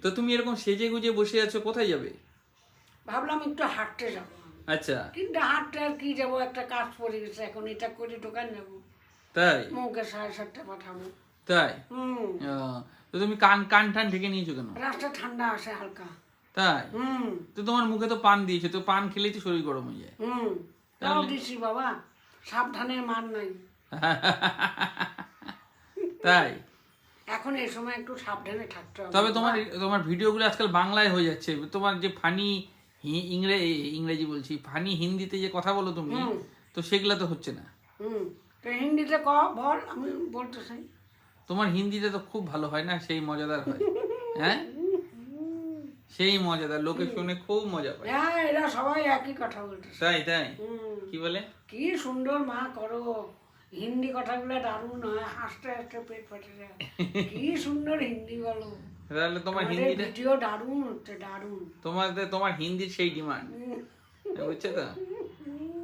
তো তুমি এরকম সেজে গুজে বসে আছো, কোথায় যাবে? ভাবলাম একটু হাঁটতে যাবো, আচ্ছা কিন্তু হাঁটতে আর কি যাবো, একটা কাজ পড়ে গেছে, এখন এটা করে দোকান যাবো, তাই? মুখে 7:30 পাঠাবো। তাই? হুম। তো তুমি কান কান টান ঢেকে নিয়েছো কেন? রাস্তা ঠান্ডা আসে হালকা। তাই? হুম। তো তোমার মুখে তো পান দিয়েছে, তো পান খেলেই তো শরীর গরম হয়ে যায়। হুম। তাও দিছি বাবা, সাবধানের মান নাই। তাই? এখন এই সময় একটু সাবধানে থাকতে হবে। তবে তোমার তোমার ভিডিওগুলো আজকাল বাংলায় হয়ে যাচ্ছে। তোমার যে ফানি ইংরেজি বলছি, ফানি হিন্দিতে যে কথা বলো তুমি, তো সেগুলা তো হচ্ছে না। হুম। তো হিন্দিতে বল, আমি বলতে চাই। তোমার হিন্দিতে তো খুব ভালো হয় না, সেই মজাদার হয়। হ্যাঁ, সেই মজাদার, লোকে শুনে খুব মজা পায়। হ্যাঁ, এরা সবাই একই কথা বলতেছে। তাই? তাই? হুম। কি বলে? কি সুন্দর মা করো, হিন্দি কথাগুলো দারুণ হয়, হাসতে হাসতে পেট ফেটে যায়। কি সুন্দর হিন্দি বলো, তাহলে তোমার তোমাদের হিন্দিটা, ভিডিও দারুণ হচ্ছে, দারুণ। তোমার হিন্দির সেই ডিমান্ড, বুঝছো তো?